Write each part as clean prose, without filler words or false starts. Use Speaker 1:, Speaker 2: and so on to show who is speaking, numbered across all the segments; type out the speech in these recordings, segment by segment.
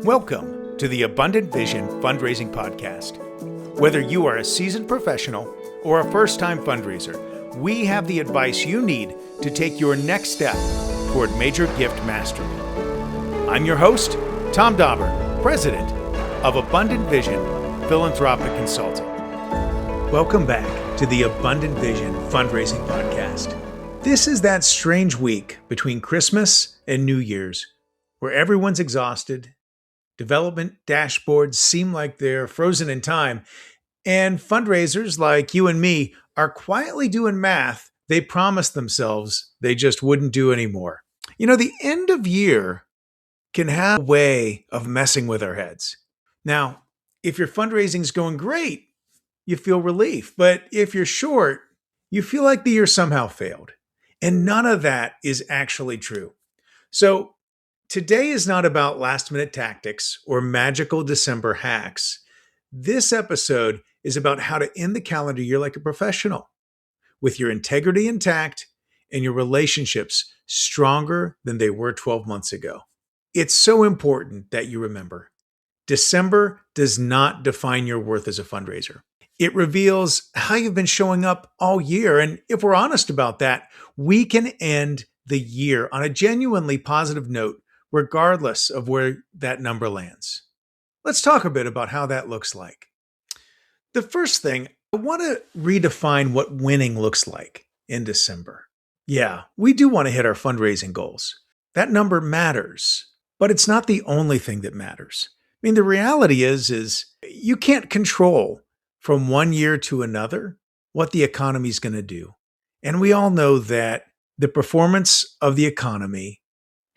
Speaker 1: Welcome to the Abundant Vision Fundraising Podcast. Whether you are a seasoned professional or a first-time fundraiser, we have the advice you need to take your next step toward major gift mastery. I'm your host, Tom Dauber, President of Abundant Vision Philanthropic Consulting. Welcome back to the Abundant Vision Fundraising Podcast. This is that strange week between Christmas and New Year's where everyone's exhausted, development dashboards seem like they're frozen in time, and fundraisers like you and me are quietly doing math they promised themselves they just wouldn't do anymore. You know, the end of year can have a way of messing with our heads. Now, if your fundraising's going great, you feel relief. But if you're short, you feel like the year somehow failed. And none of that is actually true. So today is not about last-minute tactics or magical December hacks. This episode is about how to end the calendar year like a professional, with your integrity intact and your relationships stronger than they were 12 months ago. It's so important that you remember, December does not define your worth as a fundraiser. It reveals how you've been showing up all year. And if we're honest about that, we can end the year on a genuinely positive note, regardless of where that number lands. Let's talk a bit about how that looks like. The first thing, I want to redefine what winning looks like in December. Yeah, we do want to hit our fundraising goals. That number matters, but it's not the only thing that matters. I mean, the reality is you can't control from one year to another what the economy is going to do. And we all know that the performance of the economy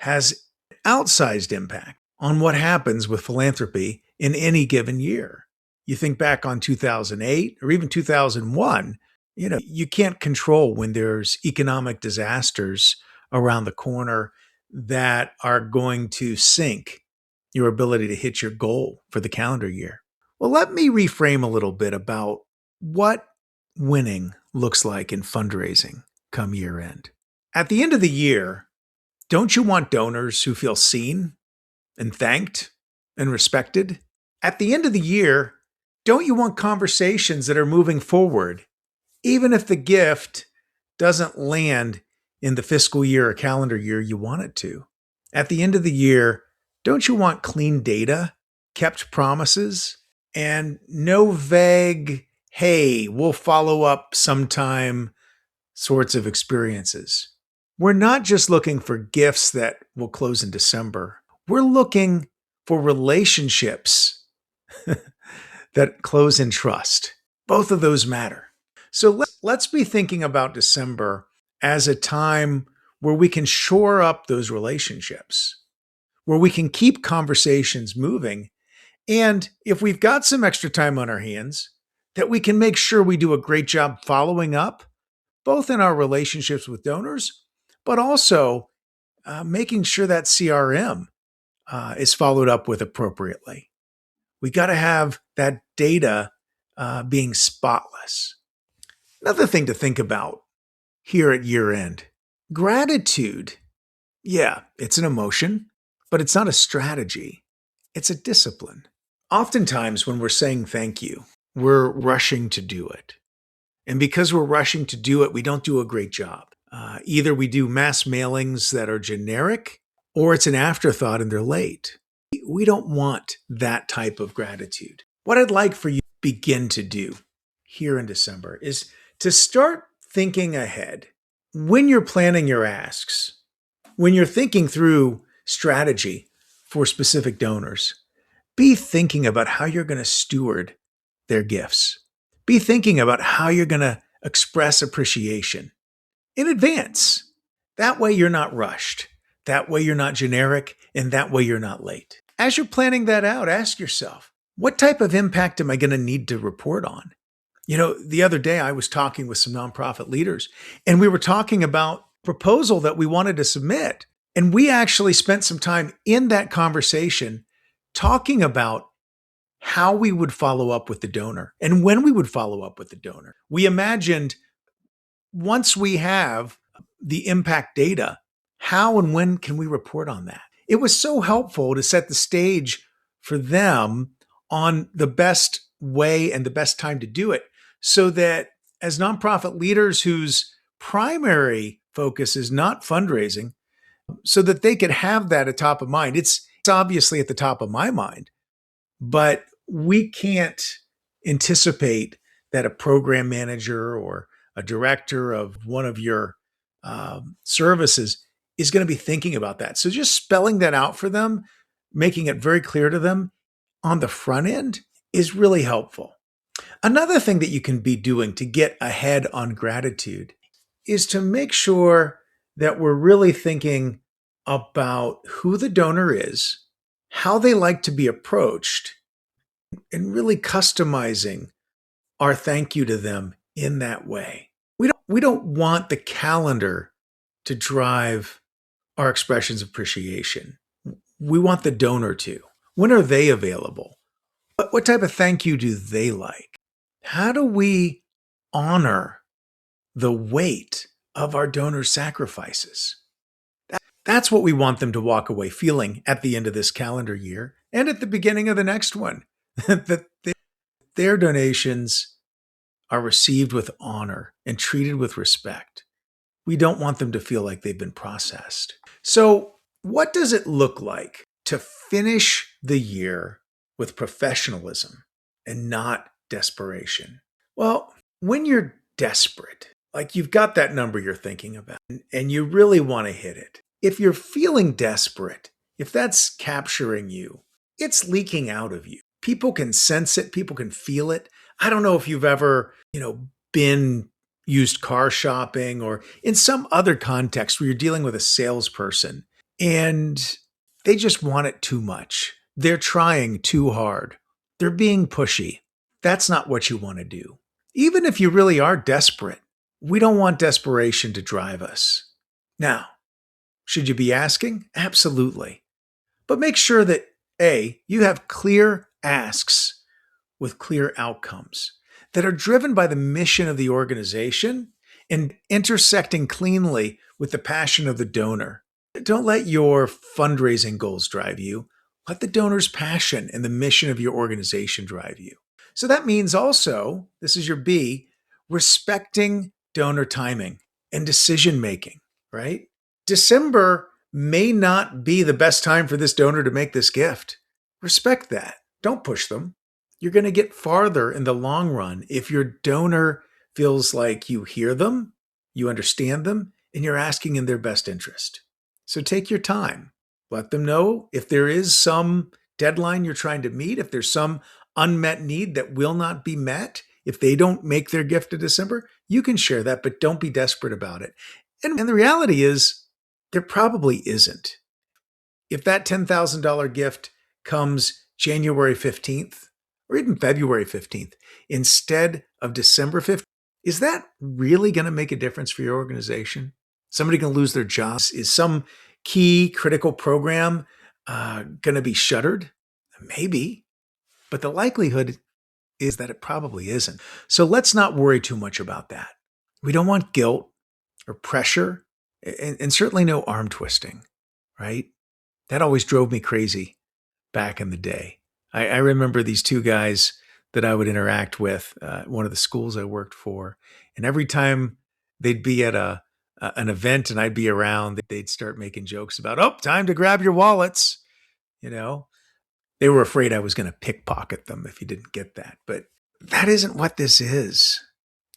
Speaker 1: has outsized impact on what happens with philanthropy in any given year. You think back on 2008 or even 2001, you can't control when there's economic disasters around the corner that are going to sink your ability to hit your goal for the calendar year. Well, let me reframe a little bit about what winning looks like in fundraising come year end. At the end of the year, don't you want donors who feel seen and thanked and respected? At the end of the year, don't you want conversations that are moving forward, even if the gift doesn't land in the fiscal year or calendar year you want it to? At the end of the year, don't you want clean data, kept promises, and no vague, hey, we'll follow up sometime sorts of experiences? We're not just looking for gifts that will close in December. We're looking for relationships that close in trust. Both of those matter. So let's be thinking about December as a time where we can shore up those relationships, where we can keep conversations moving. And if we've got some extra time on our hands, that we can make sure we do a great job following up, both in our relationships with donors, but also making sure that CRM is followed up with appropriately. We got to have that data being spotless. Another thing to think about here at year end, gratitude. Yeah, it's an emotion, but it's not a strategy. It's a discipline. Oftentimes when we're saying thank you, we're rushing to do it. And because we're rushing to do it, we don't do a great job. Either we do mass mailings that are generic, or it's an afterthought and they're late. We don't want that type of gratitude. What I'd like for you to begin to do here in December is to start thinking ahead. When you're planning your asks, when you're thinking through strategy for specific donors, be thinking about how you're going to steward their gifts. Be thinking about how you're going to express appreciation in advance. That way you're not rushed. That way you're not generic, and that way you're not late. As you're planning that out, ask yourself, what type of impact am I going to need to report on? The other day I was talking with some nonprofit leaders, and we were talking about a proposal that we wanted to submit. And we actually spent some time in that conversation talking about how we would follow up with the donor and when we would follow up with the donor. We imagined once we have the impact data, how and when can we report on that? It was so helpful to set the stage for them on the best way and the best time to do it, so that as nonprofit leaders whose primary focus is not fundraising, so that they could have that at top of mind. It's obviously at the top of my mind, but we can't anticipate that a program manager or a director of one of your services is going to be thinking about that. So just spelling that out for them, making it very clear to them on the front end is really helpful. Another thing that you can be doing to get ahead on gratitude is to make sure that we're really thinking about who the donor is, how they like to be approached, and really customizing our thank you to them in that way. We don't want the calendar to drive our expressions of appreciation. We want the donor to. When are they available? What type of thank you do they like? How do we honor the weight of our donor sacrifices? That's what we want them to walk away feeling at the end of this calendar year and at the beginning of the next one, that their donations are received with honor and treated with respect. We don't want them to feel like they've been processed. So, what does it look like to finish the year with professionalism and not desperation? Well, when you're desperate, like you've got that number you're thinking about and you really want to hit it, if you're feeling desperate, if that's capturing you, it's leaking out of you. People can sense it. People can feel it. I don't know if you've ever, been used car shopping or in some other context where you're dealing with a salesperson and they just want it too much. They're trying too hard. They're being pushy. That's not what you want to do. Even if you really are desperate, we don't want desperation to drive us. Now, should you be asking? Absolutely. But make sure that A, you have clear asks with clear outcomes that are driven by the mission of the organization and intersecting cleanly with the passion of the donor. Don't let your fundraising goals drive you. Let the donor's passion and the mission of your organization drive you. So that means also, this is your B, respecting donor timing and decision making, right? December may not be the best time for this donor to make this gift. Respect that. Don't push them. You're going to get farther in the long run if your donor feels like you hear them, you understand them, and you're asking in their best interest. So take your time. Let them know if there is some deadline you're trying to meet, if there's some unmet need that will not be met, if they don't make their gift in December, you can share that, but don't be desperate about it. And the reality is, there probably isn't. If that $10,000 gift comes January 15th, or even February 15th, instead of December 15th, is that really going to make a difference for your organization? Somebody going to lose their jobs? Is some key critical program going to be shuttered? Maybe, but the likelihood is that it probably isn't. So let's not worry too much about that. We don't want guilt or pressure, and certainly no arm twisting, right? That always drove me crazy back in the day. I remember these two guys that I would interact with at one of the schools I worked for. And every time they'd be at an event and I'd be around, they'd start making jokes about, time to grab your wallets. They were afraid I was going to pickpocket them if you didn't get that. But that isn't what this is.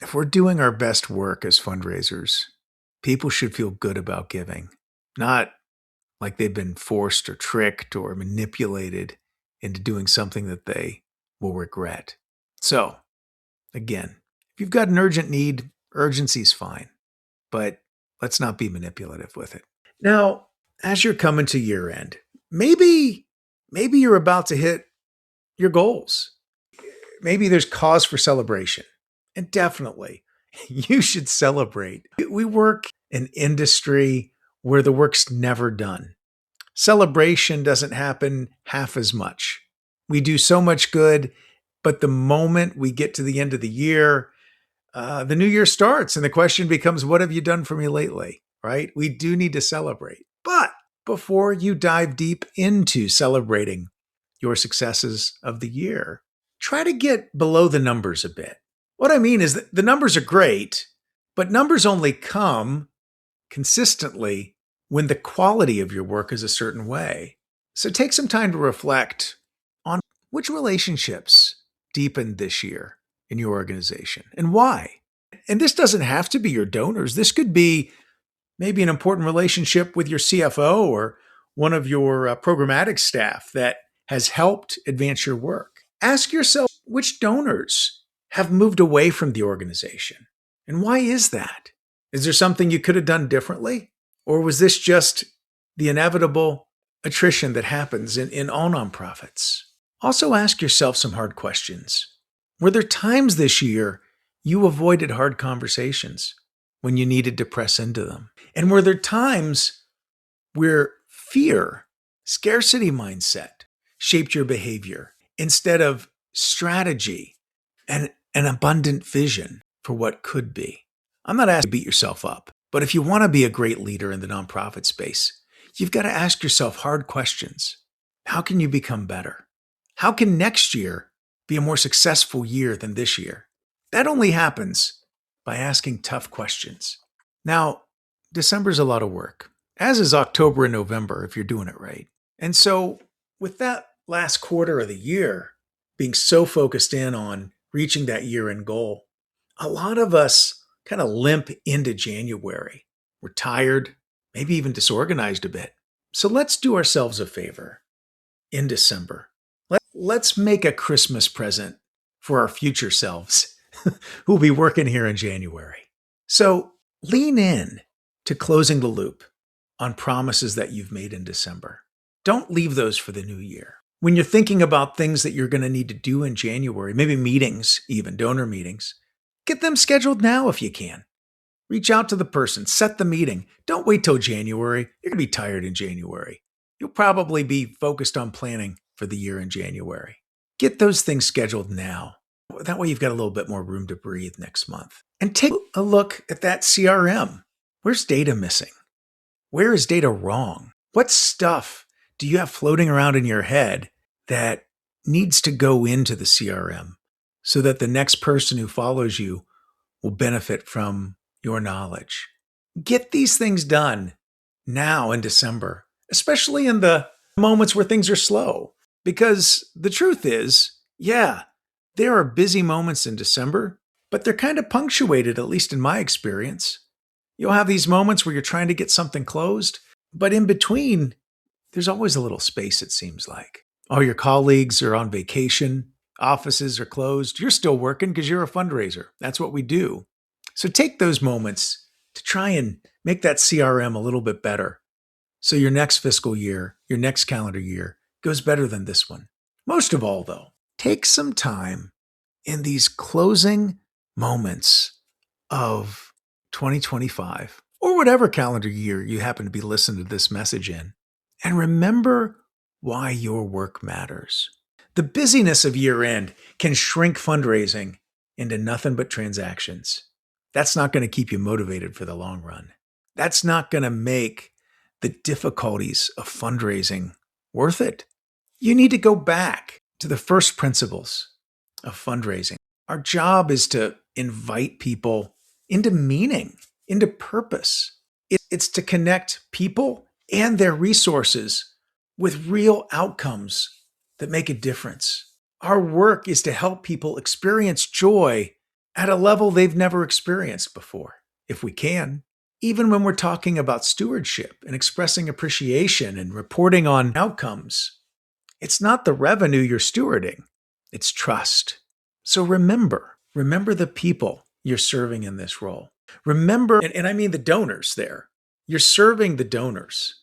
Speaker 1: If we're doing our best work as fundraisers, people should feel good about giving, not like they've been forced or tricked or manipulated into doing something that they will regret. So, again, if you've got an urgent need, urgency's fine, but let's not be manipulative with it. Now, as you're coming to year end, maybe you're about to hit your goals. Maybe there's cause for celebration. And definitely, you should celebrate. We work in industry where the work's never done. Celebration doesn't happen half as much. We do so much good, but the moment we get to the end of the year, the new year starts and the question becomes, what have you done for me lately, right? We do need to celebrate. But before you dive deep into celebrating your successes of the year, try to get below the numbers a bit. What I mean is that the numbers are great, but numbers only come consistently when the quality of your work is a certain way. So take some time to reflect on which relationships deepened this year in your organization and why. And this doesn't have to be your donors. This could be maybe an important relationship with your CFO or one of your programmatic staff that has helped advance your work. Ask yourself which donors have moved away from the organization. And why is that? Is there something you could have done differently? Or was this just the inevitable attrition that happens in all nonprofits? Also ask yourself some hard questions. Were there times this year you avoided hard conversations when you needed to press into them? And were there times where fear, scarcity mindset shaped your behavior instead of strategy and an abundant vision for what could be? I'm not asking you to beat yourself up, but if you want to be a great leader in the nonprofit space, you've got to ask yourself hard questions. How can you become better? How can next year be a more successful year than this year? That only happens by asking tough questions. Now, December's a lot of work, as is October and November if you're doing it right. And so with that last quarter of the year being so focused in on reaching that year-end goal, a lot of us kind of limp into January. We're tired, maybe even disorganized a bit. So let's do ourselves a favor in December. Let's make a Christmas present for our future selves who'll be working here in January. So lean in to closing the loop on promises that you've made in December. Don't leave those for the new year. When you're thinking about things that you're going to need to do in January, maybe meetings, even donor meetings, get them scheduled now if you can. Reach out to the person, set the meeting. Don't wait till January. You're going to be tired in January. You'll probably be focused on planning for the year in January. Get those things scheduled now. That way you've got a little bit more room to breathe next month. And take a look at that CRM. Where's data missing? Where is data wrong? What stuff do you have floating around in your head that needs to go into the CRM so that the next person who follows you will benefit from your knowledge? Get these things done now in December, especially in the moments where things are slow. Because the truth is, yeah, there are busy moments in December, but they're kind of punctuated, at least in my experience. You'll have these moments where you're trying to get something closed, but in between, there's always a little space, it seems like. All your colleagues are on vacation, offices are closed, you're still working because you're a fundraiser. That's what we do. So take those moments to try and make that CRM a little bit better so your next fiscal year, your next calendar year goes better than this one. Most of all, though, take some time in these closing moments of 2025 or whatever calendar year you happen to be listening to this message in, and remember why your work matters. The busyness of year end can shrink fundraising into nothing but transactions. That's not going to keep you motivated for the long run. That's not going to make the difficulties of fundraising worth it. You need to go back to the first principles of fundraising. Our job is to invite people into meaning, into purpose. It's to connect people and their resources with real outcomes that make a difference. Our work is to help people experience joy at a level they've never experienced before, if we can. Even when we're talking about stewardship and expressing appreciation and reporting on outcomes, it's not the revenue you're stewarding, it's trust. So remember the people you're serving in this role. Remember, and I mean the donors there. You're serving the donors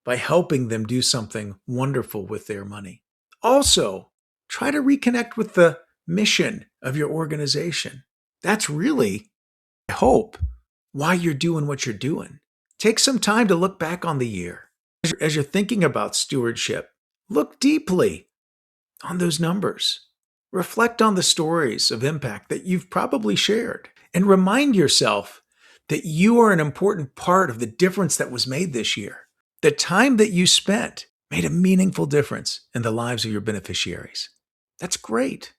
Speaker 1: by helping them do something wonderful with their money. Also, try to reconnect with the mission of your organization. That's really, I hope, why you're doing what you're doing. Take some time to look back on the year. As you're thinking about stewardship, look deeply on those numbers. Reflect on the stories of impact that you've probably shared, and remind yourself that you are an important part of the difference that was made this year. The time that you spent made a meaningful difference in the lives of your beneficiaries. That's great.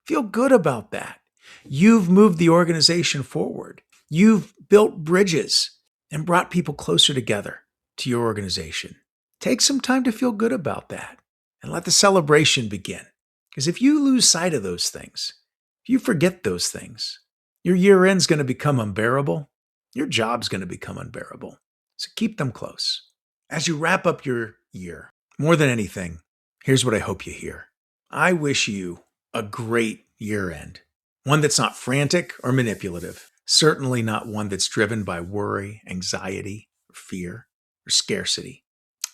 Speaker 1: Feel good about that. You've moved the organization forward. You've built bridges and brought people closer together to your organization. Take some time to feel good about that and let the celebration begin. Because if you lose sight of those things, if you forget those things, your year end's going to become unbearable. Your job's going to become unbearable. So keep them close. As you wrap up your year, more than anything, here's what I hope you hear. I wish you a great year end. One that's not frantic or manipulative. Certainly not one that's driven by worry, anxiety, or fear, or scarcity.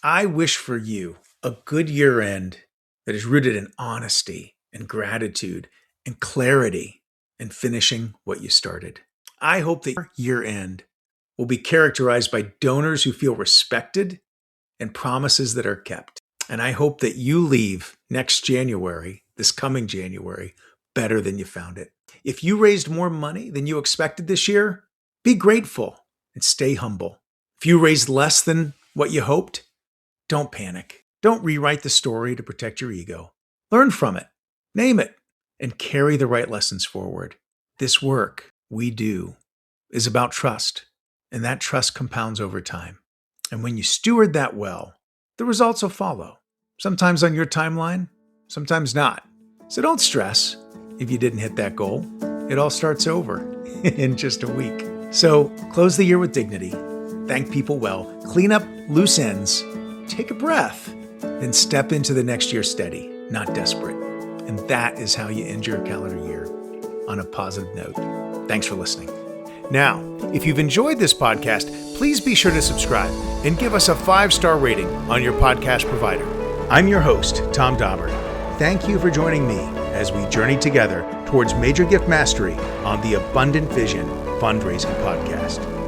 Speaker 1: I wish for you a good year end that is rooted in honesty and gratitude and clarity and finishing what you started. I hope that your year end will be characterized by donors who feel respected and promises that are kept. And I hope that you leave next January, this coming January, better than you found it. If you raised more money than you expected this year, be grateful and stay humble. If you raised less than what you hoped, don't panic. Don't rewrite the story to protect your ego. Learn from it, name it, and carry the right lessons forward. This work we do is about trust, and that trust compounds over time. And when you steward that well, the results will follow. Sometimes on your timeline, sometimes not. So don't stress if you didn't hit that goal. It all starts over in just a week. So close the year with dignity, thank people well, clean up loose ends, take a breath, then step into the next year steady, not desperate. And that is how you end your calendar year on a positive note. Thanks for listening. Now, if you've enjoyed this podcast, please be sure to subscribe and give us a 5-star rating on your podcast provider. I'm your host, Tom Dauber. Thank you for joining me as we journey together towards major gift mastery on the Abundant Vision Fundraising Podcast.